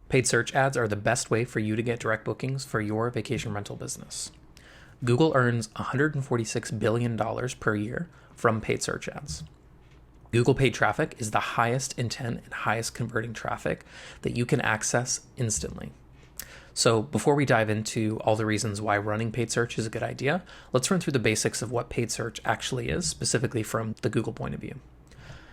Paid search ads are the best way for you to get direct bookings for your vacation rental business. Google earns $146 billion per year from paid search ads. Google paid traffic is the highest intent and highest converting traffic that you can access instantly. So before we dive into all the reasons why running paid search is a good idea, let's run through the basics of what paid search actually is, specifically from the Google point of view.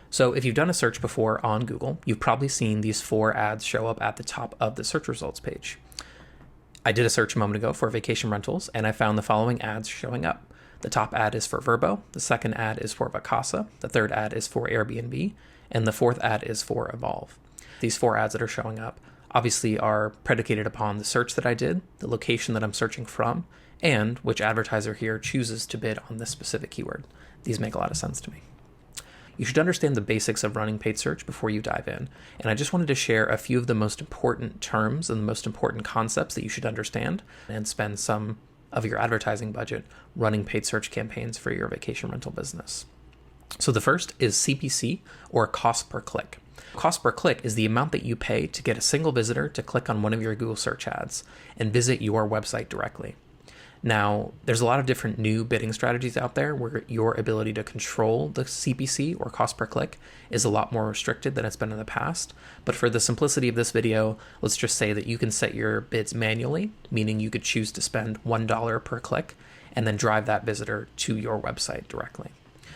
So if you've done a search before on Google, you've probably seen these 4 ads show up at the top of the search results page. I did a search a moment ago for vacation rentals, and I found the following ads showing up. The top ad is for Vrbo, the second ad is for Vacasa, the third ad is for Airbnb, and the fourth ad is for Evolve. These 4 ads that are showing up obviously are predicated upon the search that I did, the location that I'm searching from, and which advertiser here chooses to bid on this specific keyword. These make a lot of sense to me. You should understand the basics of running paid search before you dive in, and I just wanted to share a few of the most important terms and the most important concepts that you should understand and spend some of your advertising budget running paid search campaigns for your vacation rental business. So the first is CPC, or cost per click. Cost per click is the amount that you pay to get a single visitor to click on one of your Google search ads and visit your website directly. Now, there's a lot of different new bidding strategies out there where your ability to control the CPC, or cost per click, is a lot more restricted than it's been in the past. But for the simplicity of this video, let's just say that you can set your bids manually, meaning you could choose to spend $1 per click and then drive that visitor to your website directly.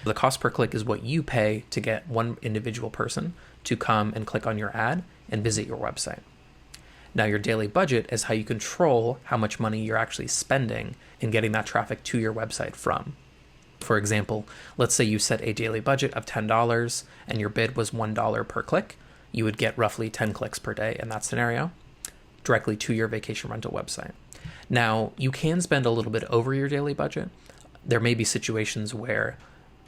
The cost per click is what you pay to get one individual person to come and click on your ad and visit your website. Now, your daily budget is how you control how much money you're actually spending in getting that traffic to your website from. For example, let's say you set a daily budget of $10 and your bid was $1 per click. You would get roughly 10 clicks per day in that scenario directly to your vacation rental website. Now, you can spend a little bit over your daily budget. There may be situations where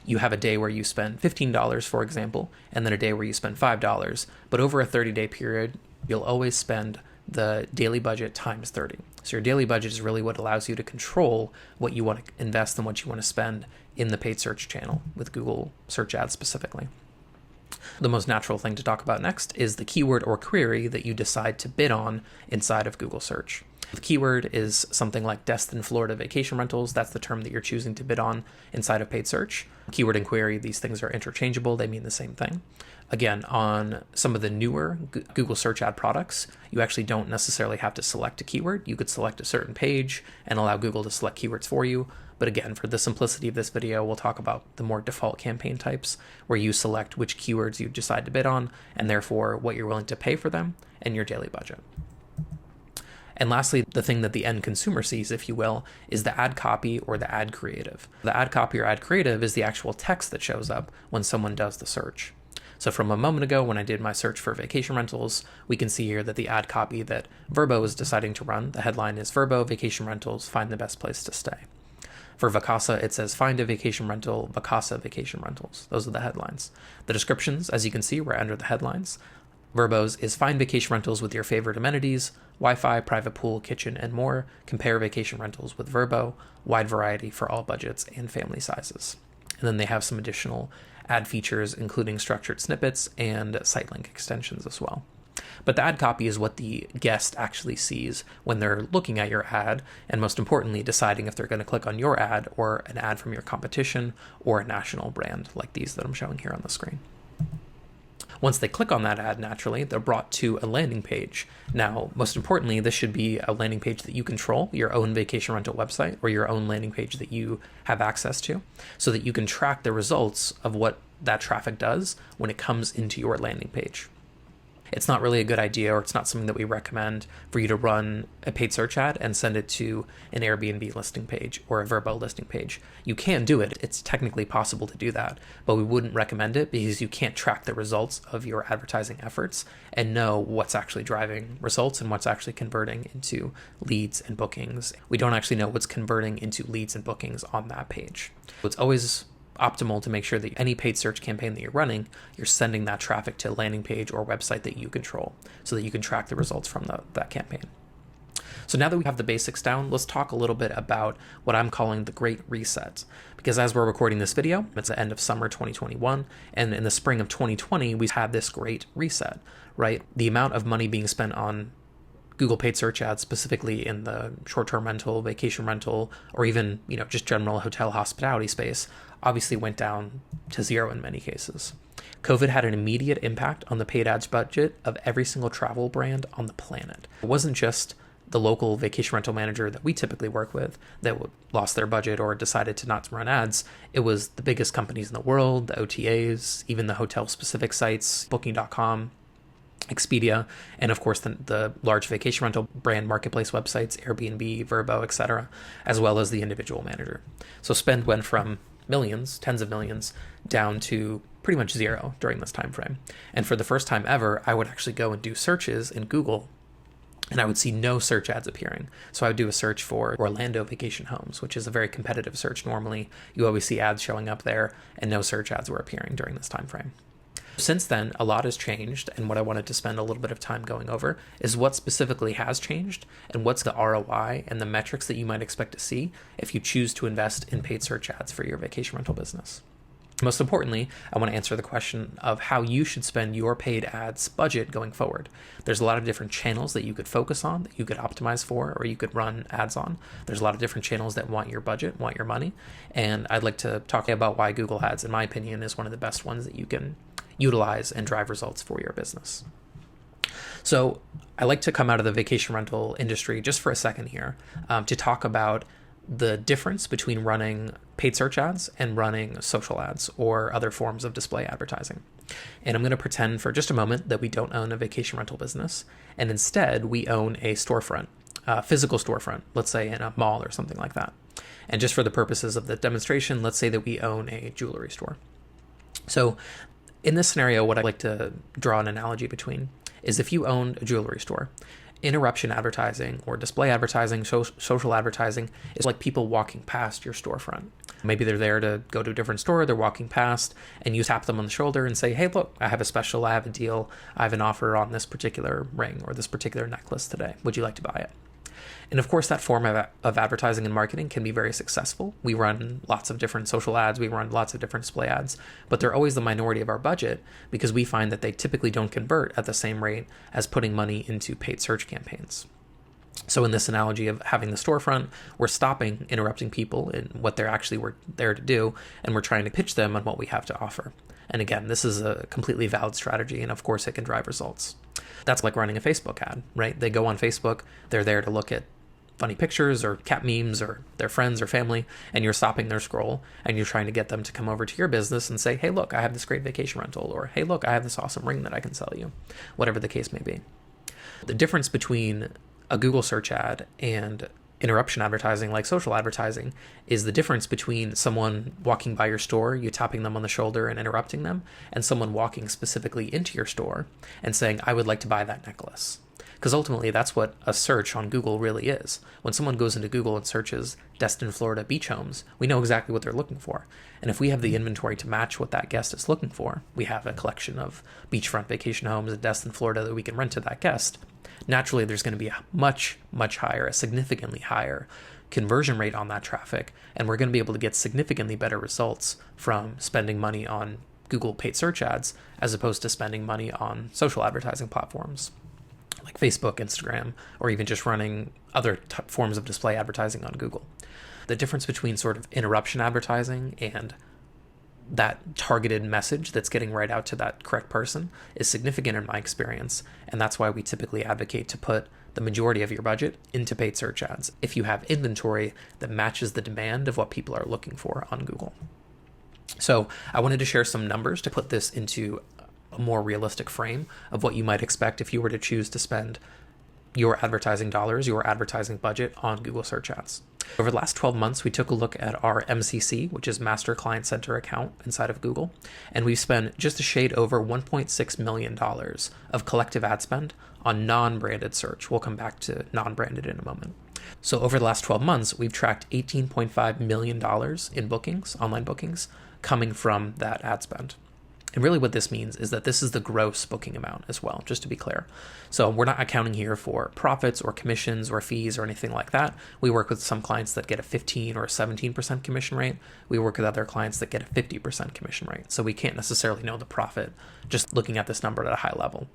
you have a day where you spend $15, for example, and then a day where you spend $5. But over a 30-day period, you'll always spend the daily budget times 30. So your daily budget is really what allows you to control what you want to invest and what you want to spend in the paid search channel with Google search ads specifically. The most natural thing to talk about next is the keyword or query that you decide to bid on inside of Google search. The keyword is something like Destin, Florida vacation rentals. That's the term that you're choosing to bid on inside of paid search. Keyword and query, these things are interchangeable. They mean the same thing. Again, on some of the newer Google search ad products, you actually don't necessarily have to select a keyword. You could select a certain page and allow Google to select keywords for you. But again, for the simplicity of this video, we'll talk about the more default campaign types where you select which keywords you decide to bid on and therefore what you're willing to pay for them and your daily budget. And lastly, the thing that the end consumer sees, if you will, is the ad copy or the ad creative. The ad copy or ad creative is the actual text that shows up when someone does the search. So from a moment ago when I did my search for vacation rentals, we can see here that the ad copy that Vrbo is deciding to run, the headline is Vrbo Vacation Rentals, Find the Best Place to Stay. For Vacasa, it says Find a Vacation Rental, Vacasa Vacation Rentals. Those are the headlines. The descriptions, as you can see, were under the headlines. Vrbo's is Find Vacation Rentals with your favorite amenities, Wi-Fi, private pool, kitchen, and more. Compare vacation rentals with Vrbo, wide variety for all budgets and family sizes. And then they have some additional ad features, including structured snippets and site link extensions as well. But the ad copy is what the guest actually sees when they're looking at your ad, and most importantly, deciding if they're going to click on your ad or an ad from your competition or a national brand like these that I'm showing here on the screen. Once they click on that ad, naturally, they're brought to a landing page. Now, most importantly, this should be a landing page that you control, your own vacation rental website, or your own landing page that you have access to, so that you can track the results of what that traffic does when it comes into your landing page. It's not really a good idea, or it's not something that we recommend for you to run a paid search ad and send it to an Airbnb listing page or a Vrbo listing page. You can do it. It's technically possible to do that, but we wouldn't recommend it because you can't track the results of your advertising efforts and know what's actually driving results and what's actually converting into leads and bookings. We don't actually know what's converting into leads and bookings on that page. So it's always optimal to make sure that any paid search campaign that you're running, you're sending that traffic to a landing page or website that you control so that you can track the results from that campaign. So now that we have the basics down, let's talk a little bit about what I'm calling the Great Reset. Because as we're recording this video, it's the end of summer 2021, and in the spring of 2020, we had this great reset, right? The amount of money being spent on Google paid search ads, specifically in the short-term rental, vacation rental, or even, just general hotel hospitality space, obviously went down to zero in many cases. COVID had an immediate impact on the paid ads budget of every single travel brand on the planet. It wasn't just the local vacation rental manager that we typically work with that lost their budget or decided to not run ads. It was the biggest companies in the world, the OTAs, even the hotel-specific sites, Booking.com, Expedia, and of course the large vacation rental brand marketplace websites, Airbnb, Vrbo, etc., as well as the individual manager. So spend went from millions, tens of millions, down to pretty much zero during this time frame. And for the first time ever, I would actually go and do searches in Google, and I would see no search ads appearing. So I would do a search for Orlando vacation homes, which is a very competitive search. Normally, you always see ads showing up there, and no search ads were appearing during this time frame. Since then, a lot has changed, and what I wanted to spend a little bit of time going over is what specifically has changed and what's the ROI and the metrics that you might expect to see if you choose to invest in paid search ads for your vacation rental business. Most importantly, I want to answer the question of how you should spend your paid ads budget going forward. There's a lot of different channels that you could focus on, that you could optimize for, or you could run ads on. There's a lot of different channels that want your budget, want your money, and I'd like to talk about why Google Ads, in my opinion, is one of the best ones that you can utilize and drive results for your business. So I like to come out of the vacation rental industry just for a second here to talk about the difference between running paid search ads and running social ads or other forms of display advertising. And I'm going to pretend for just a moment that we don't own a vacation rental business, and instead we own a storefront, a physical storefront, let's say in a mall or something like that. And just for the purposes of the demonstration, let's say that we own a jewelry store. So in this scenario, what I like to draw an analogy between is if you owned a jewelry store, interruption advertising or display advertising, social advertising is like people walking past your storefront. Maybe they're there to go to a different store, they're walking past, and you tap them on the shoulder and say, hey, look, I have a special, I have a deal, I have an offer on this particular ring or this particular necklace today. Would you like to buy it? And of course, that form of advertising and marketing can be very successful. We run lots of different social ads, we run lots of different display ads, but they're always the minority of our budget because we find that they typically don't convert at the same rate as putting money into paid search campaigns. So in this analogy of having the storefront, we're stopping interrupting people in what they're actually were there to do, and we're trying to pitch them on what we have to offer. And again, this is a completely valid strategy, and of course it can drive results. That's like running a Facebook ad, right? They go on Facebook, they're there to look at funny pictures or cat memes or their friends or family, and you're stopping their scroll and you're trying to get them to come over to your business and say, hey, look, I have this great vacation rental, or hey, look, I have this awesome ring that I can sell you, whatever the case may be. The difference between a Google search ad and interruption advertising like social advertising is the difference between someone walking by your store, you tapping them on the shoulder and interrupting them, and someone walking specifically into your store and saying, I would like to buy that necklace. Because ultimately that's what a search on Google really is. When someone goes into Google and searches Destin, Florida beach homes, we know exactly what they're looking for. And if we have the inventory to match what that guest is looking for, we have a collection of beachfront vacation homes in Destin, Florida that we can rent to that guest. Naturally, there's going to be a much, much higher, a significantly higher conversion rate on that traffic. And we're going to be able to get significantly better results from spending money on Google paid search ads as opposed to spending money on social advertising platforms like Facebook, Instagram, or even just running other forms of display advertising on Google. The difference between sort of interruption advertising and that targeted message that's getting right out to that correct person is significant in my experience, and that's why we typically advocate to put the majority of your budget into paid search ads if you have inventory that matches the demand of what people are looking for on Google. So I wanted to share some numbers to put this into a more realistic frame of what you might expect if you were to choose to spend your advertising dollars, your advertising budget on Google search ads. Over the last 12 months, we took a look at our MCC, which is Master Client Center account inside of Google, and we've spent just a shade over $1.6 million of collective ad spend on non-branded search. We'll come back to non-branded in a moment. So over the last 12 months, we've tracked $18.5 million in bookings, online bookings, coming from that ad spend. And really what this means is that this is the gross booking amount as well, just to be clear. So we're not accounting here for profits or commissions or fees or anything like that. We work with some clients that get a 15 or a 17% commission rate. We work with other clients that get a 50% commission rate. So we can't necessarily know the profit just looking at this number at a high level.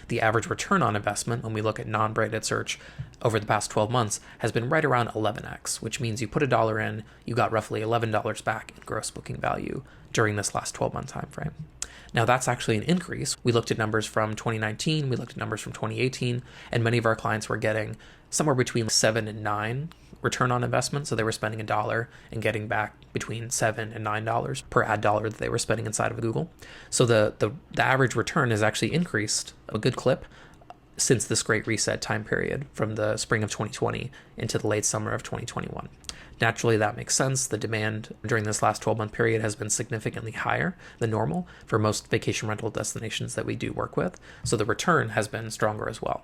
the average return on investment, when we look at non-branded search over the past 12 months, has been right around 11x, which means you put $1 in, you got roughly $11 back in gross booking value during this last 12-month time frame. Now, that's actually an increase. We looked at numbers from 2019, we looked at numbers from 2018, and many of our clients were getting somewhere between 7 and 9 return on investment. So they were spending $1 and getting back between $7 and $9 per ad dollar that they were spending inside of Google. So the average return has actually increased a good clip since this great reset time period from the spring of 2020 into the late summer of 2021. Naturally, that makes sense. The demand during this last 12-month period has been significantly higher than normal for most vacation rental destinations that we do work with. So the return has been stronger as well.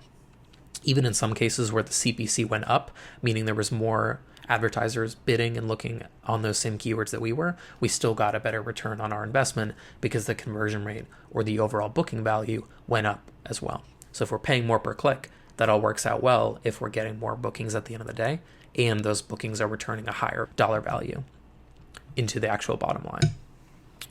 Even in some cases where the CPC went up, meaning there was more advertisers bidding and looking on those same keywords that we were, we still got a better return on our investment because the conversion rate or the overall booking value went up as well. So if we're paying more per click, that all works out well if we're getting more bookings at the end of the day, and those bookings are returning a higher dollar value into the actual bottom line.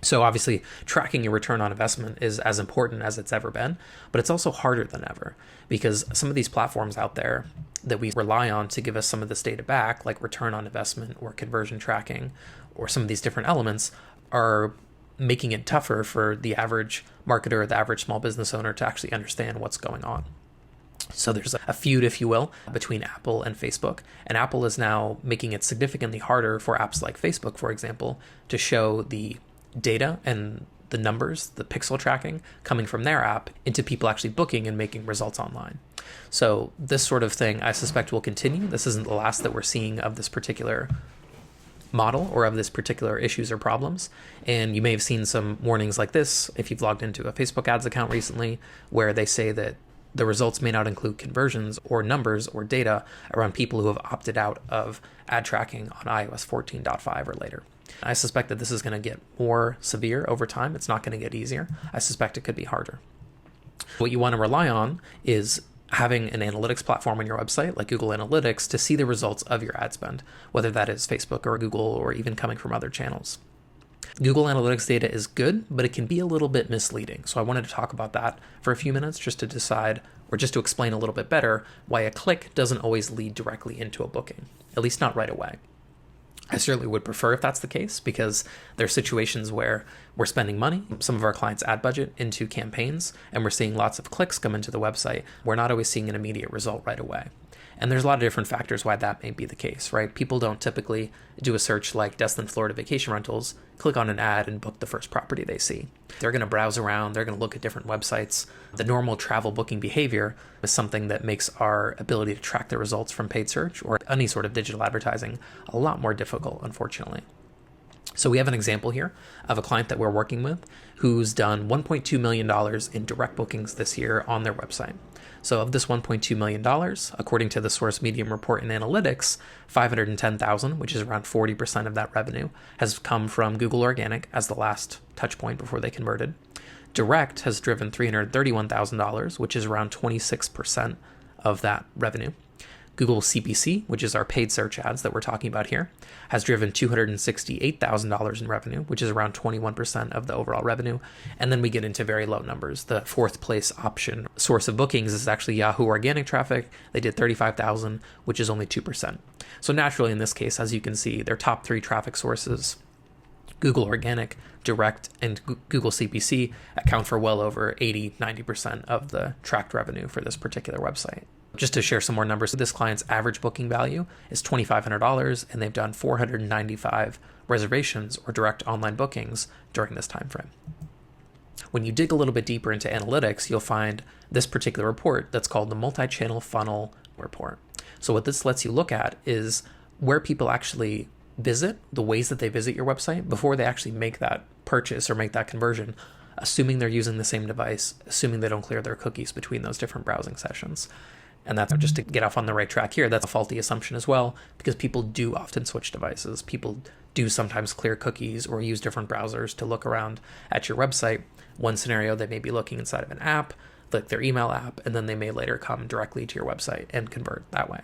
So obviously, tracking your return on investment is as important as it's ever been, but it's also harder than ever because some of these platforms out there that we rely on to give us some of this data back, like return on investment or conversion tracking, or some of these different elements, are making it tougher for the average marketer or the average small business owner to actually understand what's going on. So there's a feud, if you will, between Apple and Facebook. And Apple is now making it significantly harder for apps like Facebook, for example, to show the data and the numbers, the pixel tracking coming from their app into people actually booking and making results online. So this sort of thing, I suspect, will continue. This isn't the last that we're seeing of this particular model or of this particular issues or problems. And you may have seen some warnings like this if you've logged into a Facebook ads account recently, where they say that the results may not include conversions or numbers or data around people who have opted out of ad tracking on iOS 14.5 or later. I suspect that this is going to get more severe over time. It's not going to get easier. I suspect it could be harder. What you want to rely on is having an analytics platform on your website, like Google Analytics, to see the results of your ad spend, whether that is Facebook or Google or even coming from other channels. Google Analytics data is good, but it can be a little bit misleading. So I wanted to talk about that for a few minutes just to decide, or just to explain a little bit better, why a click doesn't always lead directly into a booking, at least not right away. I certainly would prefer if that's the case, because there are situations where we're spending money, some of our clients' ad budget, into campaigns, and we're seeing lots of clicks come into the website. We're not always seeing an immediate result right away. And there's a lot of different factors why that may be the case, right? People don't typically do a search like Destin, Florida vacation rentals, click on an ad and book the first property they see. They're going to browse around, they're going to look at different websites. The normal travel booking behavior is something that makes our ability to track the results from paid search or any sort of digital advertising a lot more difficult, unfortunately. So we have an example here of a client that we're working with who's done $1.2 million in direct bookings this year on their website. So of this $1.2 million, according to the Source Medium report in analytics, $510,000, which is around 40% of that revenue, has come from Google Organic as the last touch point before they converted. Direct has driven $331,000, which is around 26% of that revenue. Google CPC, which is our paid search ads that we're talking about here, has driven $268,000 in revenue, which is around 21% of the overall revenue. And then we get into very low numbers. The fourth place option source of bookings is actually Yahoo organic traffic. They did $35,000, which is only 2%. So naturally, in this case, as you can see, their top three traffic sources, Google Organic, Direct, and Google CPC, account for well over 80-90% of the tracked revenue for this particular website. Just to share some more numbers, this client's average booking value is $2,500, and they've done 495 reservations or direct online bookings during this time frame. When you dig a little bit deeper into analytics, you'll find this particular report that's called the Multi-Channel Funnel Report. So what this lets you look at is where people actually visit, the ways that they visit your website before they actually make that purchase or make that conversion, assuming they're using the same device, assuming they don't clear their cookies between those different browsing sessions. And that's just to get off on the right track here. That's a faulty assumption as well, because people do often switch devices. People do sometimes clear cookies or use different browsers to look around at your website. One scenario, they may be looking inside of an app, like their email app, and then they may later come directly to your website and convert that way.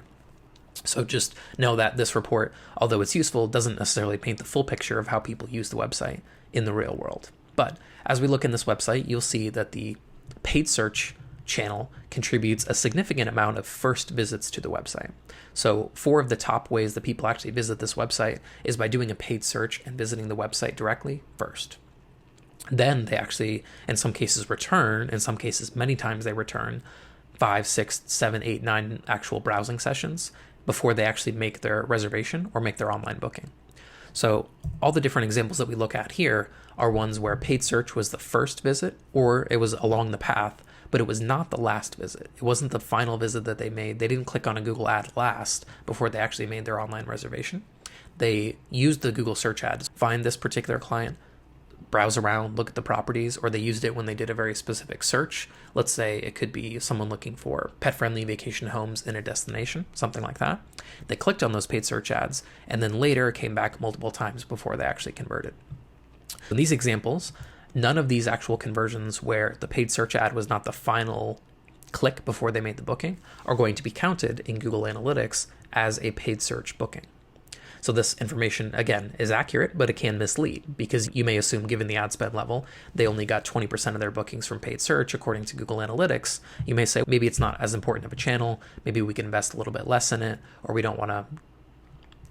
So just know that this report, although it's useful, doesn't necessarily paint the full picture of how people use the website in the real world. But as we look in this website, you'll see that the paid search channel contributes a significant amount of first visits to the website. So 4 of the top ways that people actually visit this website is by doing a paid search and visiting the website directly first. Then they actually, in some cases, return. In some cases, many times they return 5, 6, 7, 8, 9 actual browsing sessions before they actually make their reservation or make their online booking. So all the different examples that we look at here are ones where paid search was the first visit, or it was along the path, but it was not the last visit. It wasn't the final visit that they made. They didn't click on a Google ad last before they actually made their online reservation. They used the Google search ad to find this particular client, browse around, look at the properties, or they used it when they did a very specific search. Let's say it could be someone looking for pet-friendly vacation homes in a destination, something like that. They clicked on those paid search ads, and then later came back multiple times before they actually converted. In these examples, none of these actual conversions where the paid search ad was not the final click before they made the booking are going to be counted in Google Analytics as a paid search booking. So this information, again, is accurate, but it can mislead because you may assume, given the ad spend level, they only got 20% of their bookings from paid search according to Google Analytics. You may say, maybe it's not as important of a channel. Maybe we can invest a little bit less in it, or we don't want to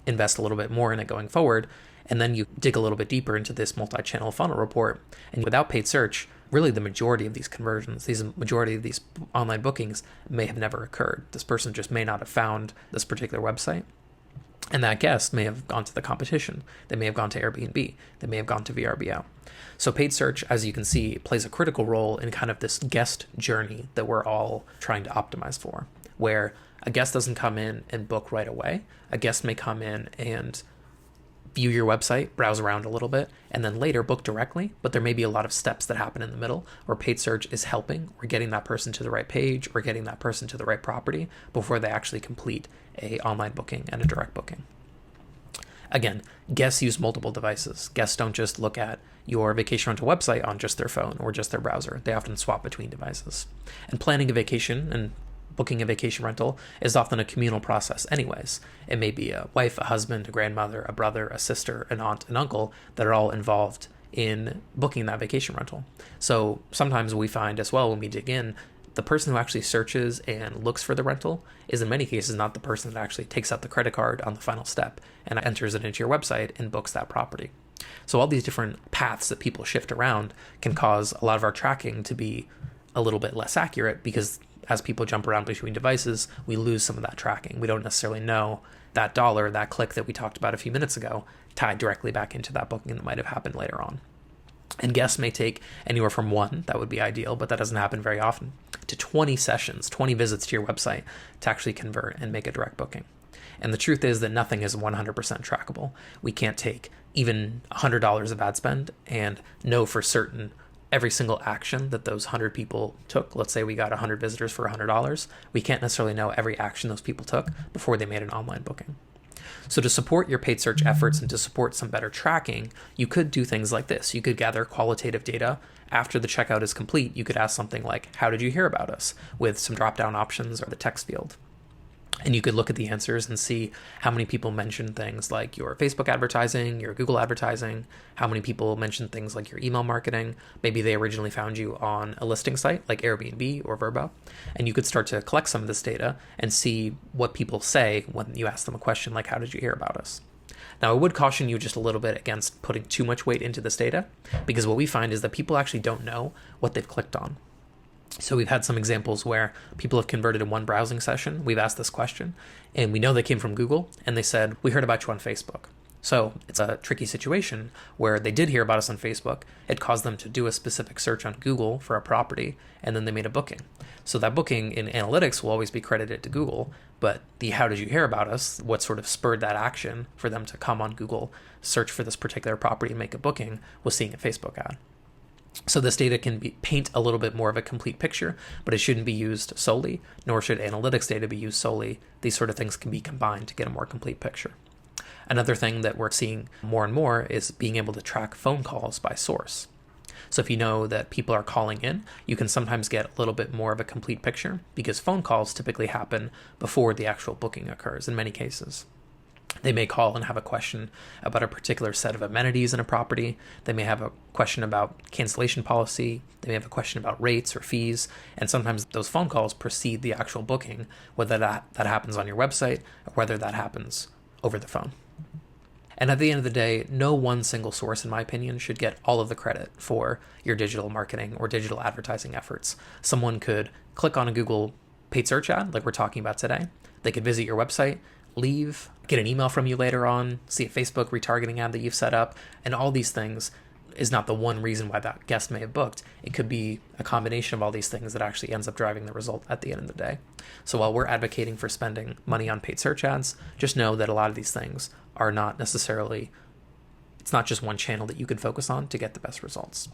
invest a little bit more in it going forward. And then you dig a little bit deeper into this multi-channel funnel report. And without paid search, really the majority of these conversions, majority of these online bookings may have never occurred. This person just may not have found this particular website. And that guest may have gone to the competition. They may have gone to Airbnb. They may have gone to VRBO. So paid search, as you can see, plays a critical role in kind of this guest journey that we're all trying to optimize for, where a guest doesn't come in and book right away. A guest may come in and view your website, browse around a little bit, and then later book directly, but there may be a lot of steps that happen in the middle where paid search is helping or getting that person to the right page or getting that person to the right property before they actually complete a online booking and a direct booking. Again, guests use multiple devices. Guests don't just look at your vacation rental website on just their phone or just their browser. They often swap between devices. And planning a vacation and booking a vacation rental is often a communal process anyways. It may be a wife, a husband, a grandmother, a brother, a sister, an aunt, an uncle that are all involved in booking that vacation rental. So sometimes we find as well when we dig in, the person who actually searches and looks for the rental is in many cases not the person that actually takes out the credit card on the final step and enters it into your website and books that property. So all these different paths that people shift around can cause a lot of our tracking to be a little bit less accurate because as people jump around between devices, we lose some of that tracking. We don't necessarily know that dollar, that click that we talked about a few minutes ago, tied directly back into that booking that might have happened later on. And guests may take anywhere from 1, that would be ideal, but that doesn't happen very often, to 20 sessions, 20 visits to your website to actually convert and make a direct booking. And the truth is that nothing is 100% trackable. We can't take even $100 of ad spend and know for certain every single action that those 100 people took. Let's say we got 100 visitors for $100. We can't necessarily know every action those people took before they made an online booking. So to support your paid search efforts and to support some better tracking, you could do things like this. You could gather qualitative data. After the checkout is complete, you could ask something like, how did you hear about us? With some drop-down options or the text field. And you could look at the answers and see how many people mentioned things like your Facebook advertising, your Google advertising, how many people mentioned things like your email marketing. Maybe they originally found you on a listing site like Airbnb or Vrbo. And you could start to collect some of this data and see what people say when you ask them a question like, how did you hear about us? Now, I would caution you just a little bit against putting too much weight into this data, because what we find is that people actually don't know what they've clicked on. So we've had some examples where people have converted in one browsing session. We've asked this question and we know they came from Google and they said, we heard about you on Facebook. So it's a tricky situation where they did hear about us on Facebook. It caused them to do a specific search on Google for a property and then they made a booking. So that booking in analytics will always be credited to Google, but the how did you hear about us, what sort of spurred that action for them to come on Google, search for this particular property and make a booking, was seeing a Facebook ad. So this data can paint a little bit more of a complete picture, but it shouldn't be used solely, nor should analytics data be used solely. These sort of things can be combined to get a more complete picture. Another thing that we're seeing more and more is being able to track phone calls by source. So if you know that people are calling in, you can sometimes get a little bit more of a complete picture because phone calls typically happen before the actual booking occurs in many cases. They may call and have a question about a particular set of amenities in a property. They may have a question about cancellation policy. They may have a question about rates or fees. And sometimes those phone calls precede the actual booking, whether that happens on your website or whether that happens over the phone. And at the end of the day, no one single source, in my opinion, should get all of the credit for your digital marketing or digital advertising efforts. Someone could click on a Google paid search ad, like we're talking about today. They could visit your website, leave, get an email from you later on, see a Facebook retargeting ad that you've set up, and all these things is not the one reason why that guest may have booked. It could be a combination of all these things that actually ends up driving the result at the end of the day. So while we're advocating for spending money on paid search ads, just know that a lot of these things are not necessarily, it's not just one channel that you could focus on to get the best results.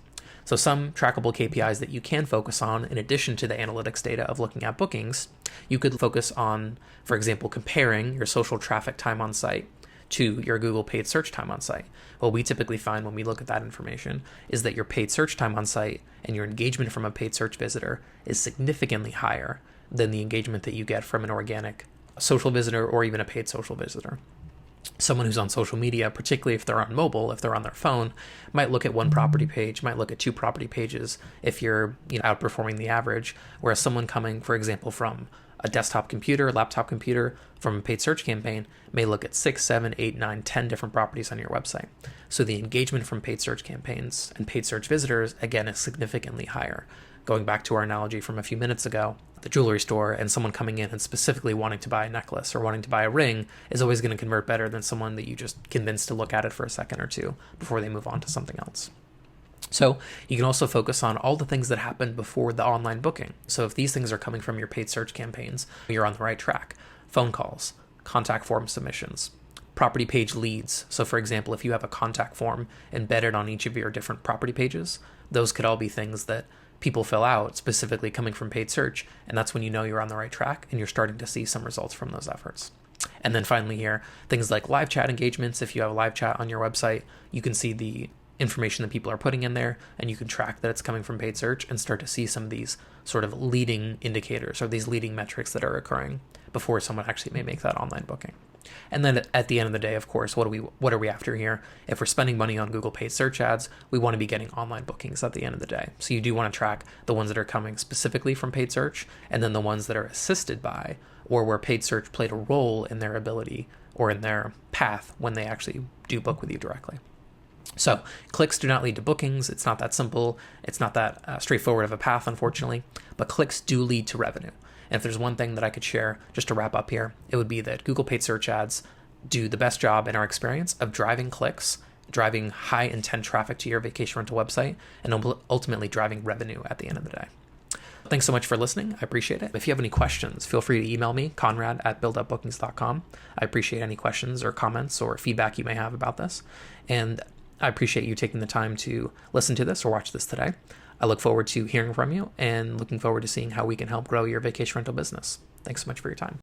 So some trackable KPIs that you can focus on, in addition to the analytics data of looking at bookings, you could focus on, for example, comparing your social traffic time on site to your Google paid search time on site. What we typically find when we look at that information is that your paid search time on site and your engagement from a paid search visitor is significantly higher than the engagement that you get from an organic social visitor or even a paid social visitor. Someone who's on social media, particularly if they're on mobile, if they're on their phone, might look at one property page, might look at two property pages if you're outperforming the average, whereas someone coming, for example, from a desktop computer, laptop computer, from a paid search campaign may look at 6, 7, 8, 9, 10 different properties on your website. So the engagement from paid search campaigns and paid search visitors, again, is significantly higher. Going back to our analogy from a few minutes ago, the jewelry store and someone coming in and specifically wanting to buy a necklace or wanting to buy a ring is always going to convert better than someone that you just convinced to look at it for a second or two before they move on to something else. So you can also focus on all the things that happen before the online booking. So if these things are coming from your paid search campaigns, you're on the right track. Phone calls, contact form submissions, property page leads. So for example, if you have a contact form embedded on each of your different property pages, those could all be things that people fill out specifically coming from paid search. And that's when you know you're on the right track and you're starting to see some results from those efforts. And then finally here, things like live chat engagements. If you have a live chat on your website, you can see the information that people are putting in there, and you can track that it's coming from paid search and start to see some of these sort of leading indicators or these leading metrics that are occurring before someone actually may make that online booking. And then at the end of the day, of course, what are we after here? If we're spending money on Google paid search ads, we want to be getting online bookings at the end of the day. So you do want to track the ones that are coming specifically from paid search, and then the ones that are assisted by or where paid search played a role in their ability or in their path when they actually do book with you directly. So clicks do not lead to bookings. It's not that simple. It's not that straightforward of a path, unfortunately, but clicks do lead to revenue. And if there's one thing that I could share just to wrap up here, it would be that Google paid search ads do the best job in our experience of driving clicks, driving high intent traffic to your vacation rental website, and ultimately driving revenue at the end of the day. Thanks so much for listening. I appreciate it. If you have any questions, feel free to email me, conrad@buildupbookings.com. I appreciate any questions or comments or feedback you may have about this. And I appreciate you taking the time to listen to this or watch this today. I look forward to hearing from you and looking forward to seeing how we can help grow your vacation rental business. Thanks so much for your time.